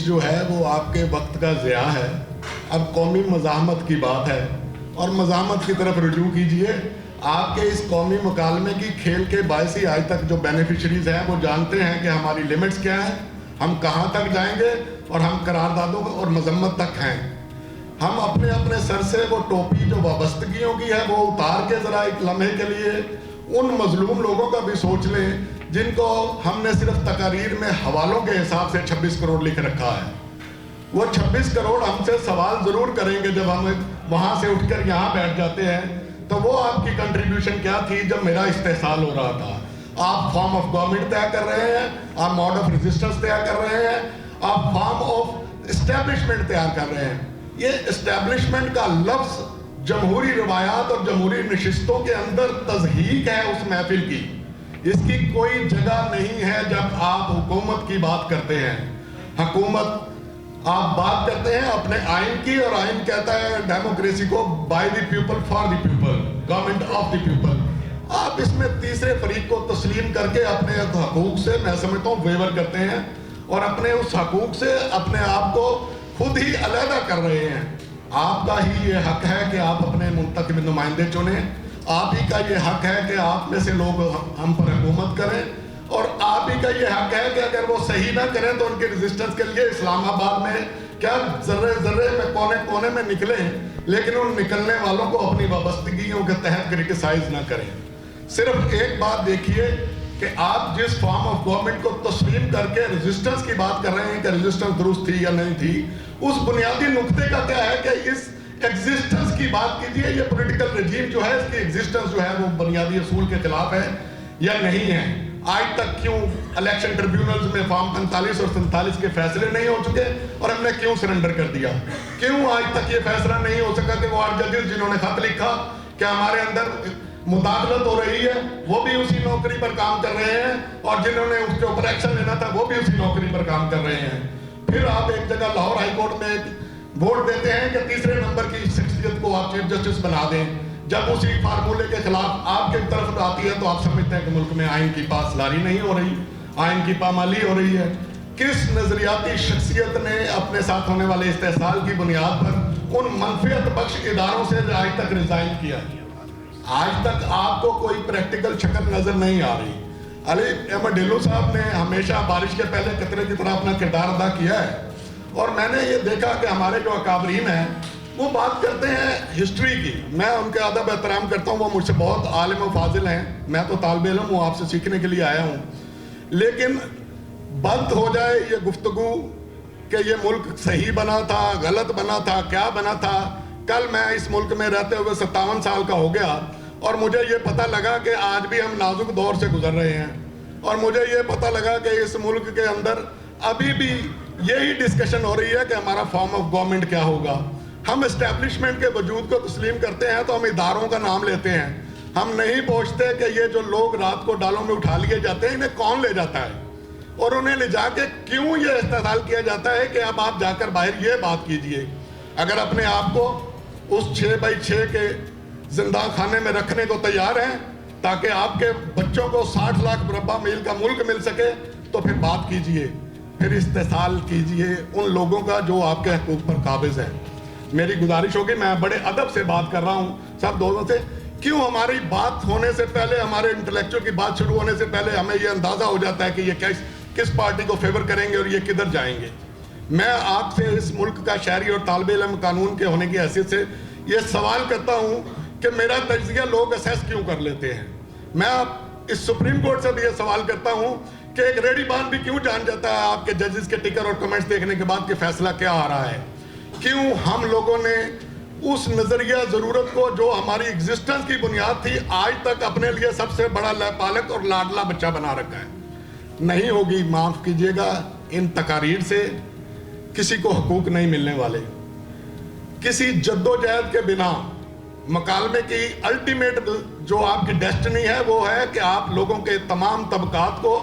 جو ہے وہ آپ کے وقت کا ضیاع ہے. اب قومی مزاحمت کی بات ہے اور مزاحمت کی طرف رجوع کیجئے. آپ کے اس قومی مکالمے کی کھیل کے باعث ہی آج تک جو بینیفیشریز ہیں وہ جانتے ہیں کہ ہماری لیمٹس کیا ہیں, ہم کہاں تک جائیں گے, اور ہم قراردادوں اور مذمت تک ہیں. ہم اپنے سر سے وہ ٹوپی جو وابستگیوں کی ہے وہ اتار کے ذرا ایک لمحے کے لیے ان مظلوم لوگوں کا بھی سوچ لیں جن کو ہم نے صرف تقاریر میں حوالوں کے حساب سے 26 کروڑ لکھ رکھا ہے. وہ 26 کروڑ ہم سے سوال ضرور کریں گے جب ہم وہاں سے اٹھ کر یہاں بیٹھ جاتے ہیں, تو وہ آپ کی کنٹریبیوشن کیا تھی جب میرا استحصال ہو رہا تھا. آپ فارم آف گورنمنٹ طے کر رہے ہیں, آپ موڈ آف ریزسٹنس تیار کر رہے ہیں, آپ فارم آف اسٹیبلشمنٹ تیار کر رہے ہیں. یہ اسٹیبلشمنٹ کا لفظ جمہوری روایات اور جمہوری نشستوں کے اندر تضحیق ہے اس محفل کی. اس کی کوئی جگہ نہیں ہے جب آپ حکومت کی بات کرتے ہیں. حکومت آپ بات کرتے ہیں اپنے آئین کی, اور آئین کہتا ہے ڈیموکریسی کو by the people for the people, government of the people. آپ اس میں تیسرے فریق کو تسلیم کر کے اپنے حقوق سے میں سمجھتا ہوں ویور کرتے ہیں, اور اپنے اس حقوق سے اپنے آپ کو خود ہی علیحدہ کر رہے ہیں. آپ کا ہی یہ حق ہے کہ آپ اپنے منتخب نمائندے چنیں, آپ ہی کا یہ حق ہے کہ آپ میں سے لوگ ہم پر حکومت کریں, اور آپ ہی کا یہ حق ہے کہ اگر وہ صحیح نہ کریں تو ان کے ریزسٹنس کے لیے اسلام آباد میں کیا ذرے ذرے میں کونے کونے میں نکلیں, لیکن ان نکلنے والوں کو اپنی وابستگیوں کے تحت کرٹیسائز نہ کریں. صرف ایک بات دیکھیے کہ آپ جس فارم آف گورنمنٹ کو تسلیم کر کے ریزسٹنس کی بات کر رہے ہیں کہ ریزسٹنس درست تھی یا نہیں تھی, اس بنیادی نقطے کا کیا ہے کہ اس ایگزسٹنس کی بات کیجئے. یہ پولیٹیکل رجیم جو ہے اس کی ایگزسٹنس جو ہے وہ بنیادی اصول کے خلاف ہے یا نہیں ہے. آج تک کیوں الیکشن ٹریبیونلز میں فارم 45 اور 47 کے فیصلے نہیں ہو چکے, اور ہم نے کیوں سرنڈر کر دیا؟ کیوں آج تک یہ فیصلہ نہیں ہو سکا کہ وہ 8 ججز جنہوں نے خط لکھا کہ ہمارے اندر مداخلت ہو رہی ہے وہ بھی اسی نوکری پر کام کر رہے ہیں, اور جنہوں نے اس کے اوپر ایکشن لینا تھا وہ بھی اسی نوکری پر کام کر رہے ہیں. پھر آپ ایک جگہ لاہور ہائی کورٹ میں ووٹ دیتے ہیں کہ تیسرے نمبر کی شخصیت کو آپ چیف جسٹس بنا دیں. جب اسی فارمولے کے خلاف آپ کے طرف آتی ہے تو آپ سمجھتے ہیں کہ ملک میں آئین کی پاسداری نہیں ہو رہی, آئین کی پامالی ہو رہی ہے. کس نظریاتی شخصیت نے اپنے ساتھ ہونے والے استحصال کی بنیاد پر ان منفیت بخش اداروں سے آج تک ریزائن کیا؟ آج تک آپ کو کوئی پریکٹیکل شکل نظر نہیں آ رہی. علی احمد ڈھلو صاحب نے ہمیشہ بارش کے پہلے قطرے کی طرح اپنا کردار ادا کیا ہے, اور میں نے یہ دیکھا کہ ہمارے جو اکابرین ہیں وہ بات کرتے ہیں ہسٹری کی. میں ان کے ادب احترام کرتا ہوں, وہ مجھ سے بہت عالم و فاضل ہیں, میں تو طالب علم ہوں, آپ سے سیکھنے کے لیے آیا ہوں. لیکن بند ہو جائے یہ گفتگو کہ یہ ملک صحیح بنا تھا, غلط بنا تھا, کیا بنا تھا. کل میں اس ملک میں رہتے ہوئے 57 سال کا ہو گیا, اور مجھے یہ پتہ لگا کہ آج بھی ہم نازک دور سے گزر رہے ہیں, اور مجھے یہ پتہ لگا کہ اس ملک کے اندر ابھی بھی یہی ڈسکشن ہو رہی ہے کہ ہمارا فارم آف گورنمنٹ کیا ہوگا. ہم اسٹیبلشمنٹ کے وجود کو تسلیم کرتے ہیں تو ہم اداروں کا نام لیتے ہیں, ہم نہیں پوچھتے کہ یہ جو لوگ رات کو ڈالوں میں اٹھا لیے جاتے ہیں انہیں کون لے جاتا ہے, اور انہیں لے جا کے کیوں یہ استحصال کیا جاتا ہے کہ اب آپ جا کر باہر یہ بات کیجئے. اگر اپنے آپ کو اس 6x6 کے زندہ خانے میں رکھنے کو تیار ہیں تاکہ آپ کے بچوں کو 60 لاکھ مربع میل کا ملک مل سکے, تو پھر بات کیجئے, پھر استحصال کیجئے ان لوگوں کا جو آپ کے حقوق پر قابض ہیں. میری گزارش ہوگی, میں بڑے ادب سے بات کر رہا ہوں سب دوستوں سے, کیوں ہماری بات ہونے سے پہلے, ہمارے انٹلیکچوئل کی بات شروع ہونے سے پہلے ہمیں یہ اندازہ ہو جاتا ہے کہ یہ کس پارٹی کو فیور کریں گے اور یہ کدھر جائیں گے. میں آپ سے اس ملک کا شہری اور طالب علم قانون کے ہونے کی حیثیت سے یہ سوال کرتا ہوں کہ میرا تجزیہ لوگ اسیس کیوں کر لیتے ہیں. میں آپ اس سپریم کورٹ سے بھی یہ سوال کرتا ہوں کہ ایک ریڈی بان بھی کیوں جان جاتا ہے آپ کے ججز کے ٹکر اور کمنٹس دیکھنے کے بعد کہ فیصلہ کیا آ رہا ہے. کیوں ہم لوگوں نے اس نظریہ ضرورت کو جو ہماری ایگزسٹنس کی بنیاد تھی آج تک اپنے لیے سب سے بڑا پالک اور لاڈلا بچہ بنا رکھا ہے. نہیں ہوگی, معاف کیجیے گا, ان تقاریر سے کسی کو حقوق نہیں ملنے والے. کسی جدوجہد کے بنا مکالمے کی الٹیمیٹ جو آپ کی ڈیسٹنی ہے وہ ہے کہ آپ لوگوں کے تمام طبقات کو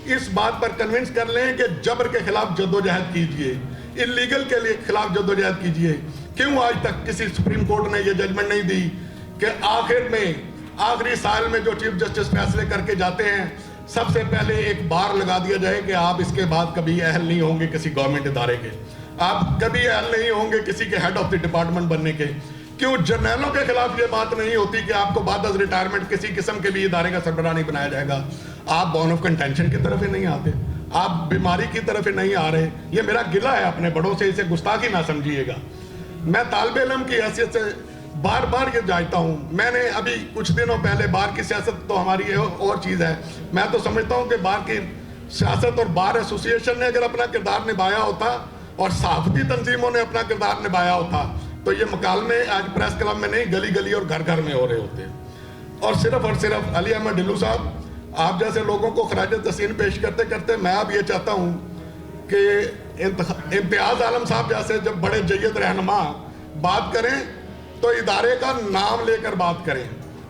اس بات پر کنونس کر لیں کہ جبر کے خلاف جدوجہد کیجئے, انلیگل کے لیے خلاف جدوجہد کیجئے. کیوں آج تک کسی سپریم کورٹ نے یہ ججمنٹ نہیں دی کہ آخر میں آخری سال میں جو چیف جسٹس فیصلے کر کے جاتے ہیں سب سے پہلے ایک بار لگا دیا جائے کہ آپ اس کے بعد کبھی اہل نہیں ہوں گے کسی گورنمنٹ ادارے کے، آپ کبھی اہل نہیں ہوں گے کسی کے ہیڈ آف دی ڈپارٹمنٹ بننے کے۔ کیوں جرنیلوں کے خلاف یہ بات نہیں ہوتی کہ آپ کو بعد از ریٹائرمنٹ کسی قسم کے بھی ادارے کا سربراہ نہیں بنایا جائے گا؟ آپ بون آف کنٹینشن کی طرف ہی نہیں آتے، آپ بیماری کی طرف ہی نہیں آ رہے۔ یہ میرا گلہ ہے اپنے بڑوں سے، اسے گستاخی نہ سمجھیے گا۔ میں طالب علم کی حیثیت سے بار بار یہ جانتا ہوں، میں نے ابھی کچھ دنوں پہلے بار کی سیاست تو ہماری اور چیز ہے، میں تو سمجھتا ہوں کہ بار کی سیاست اور بار ایسوسی ایشن نے اگر اپنا کردار نبھایا ہوتا اور صحافتی تنظیموں نے اپنا کردار نبھایا ہوتا تو یہ مکالمے آج پریس کلب میں نہیں گلی گلی اور گھر گھر میں ہو رہے ہوتے۔ اور صرف علی احمد ڈھلو صاحب آپ جیسے لوگوں کو خراج تحسین پیش کرتے کرتے میں اب یہ چاہتا ہوں کہ امتیاز عالم صاحب جیسے جب بڑے جید رہنما بات کریں تو ادارے کا نام لے کر بات کریں،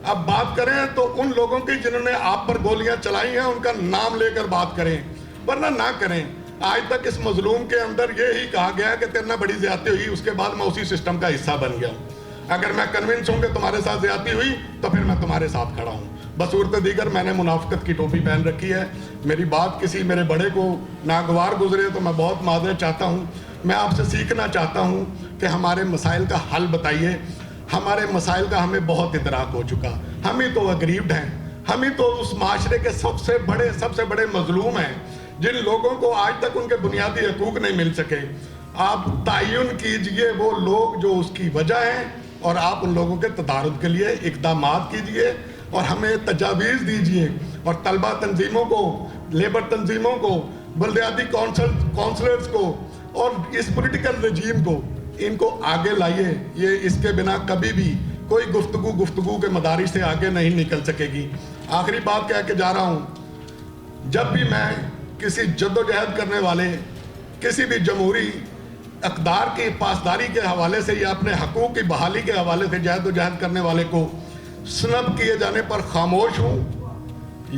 اب بات کریں تو ان لوگوں کی جنہوں نے آپ پر گولیاں چلائی ہیں ان کا نام لے کر بات کریں، ورنہ نہ کریں۔ آج تک اس مظلوم کے اندر یہی کہا گیا کہ تیرے نہ بڑی زیادتی ہوئی، اس کے بعد میں اسی سسٹم کا حصہ بن گیا ہوں، اگر میں کنونس ہوں کہ تمہارے ساتھ زیادتی ہوئی تو پھر میں تمہارے ساتھ کھڑا ہوں۔ بصورت دیگر میں نے منافقت کی ٹوپی پہن رکھی ہے، میری بات کسی میرے بڑے کو ناگوار گزرے تو میں بہت معذرت چاہتا ہوں۔ میں آپ سے سیکھنا چاہتا ہوں کہ ہمارے مسائل کا حل بتائیے۔ ہمارے مسائل کا ہمیں بہت ادراک ہو چکا، ہم ہی تو اگریوڈ ہیں، ہم ہی تو اس معاشرے کے سب سے بڑے مظلوم ہیں جن لوگوں کو آج تک ان کے بنیادی حقوق نہیں مل سکے۔ آپ تعین کیجئے وہ لوگ جو اس کی وجہ ہیں اور آپ ان لوگوں کے تدارک کے لیے اقدامات کیجئے اور ہمیں تجاویز دیجئے، اور طلبہ تنظیموں کو، لیبر تنظیموں کو، بلدیاتی کونسلرز کو اور اس پولیٹیکل رجیم کو، ان کو آگے لائیے۔ یہ اس کے بنا کبھی بھی کوئی گفتگو کے مدارج سے آگے نہیں نکل سکے گی۔ آخری بات کہہ کے جا رہا ہوں، جب بھی میں کسی جدوجہد کرنے والے، کسی بھی جمہوری اقدار کی پاسداری کے حوالے سے یا اپنے حقوق کی بحالی کے حوالے سے جدوجہد کرنے والے کو سنب کیے جانے پر خاموش ہوں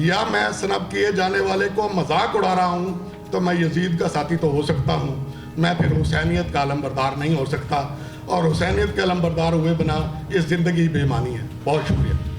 یا میں سنب کیے جانے والے کو مذاق اڑا رہا ہوں تو میں یزید کا ساتھی تو ہو سکتا ہوں، میں پھر حسینیت کا علمبردار نہیں ہو سکتا، اور حسینیت کے علمبردار ہوئے بنا یہ زندگی بے معنی ہے۔ بہت شکریہ۔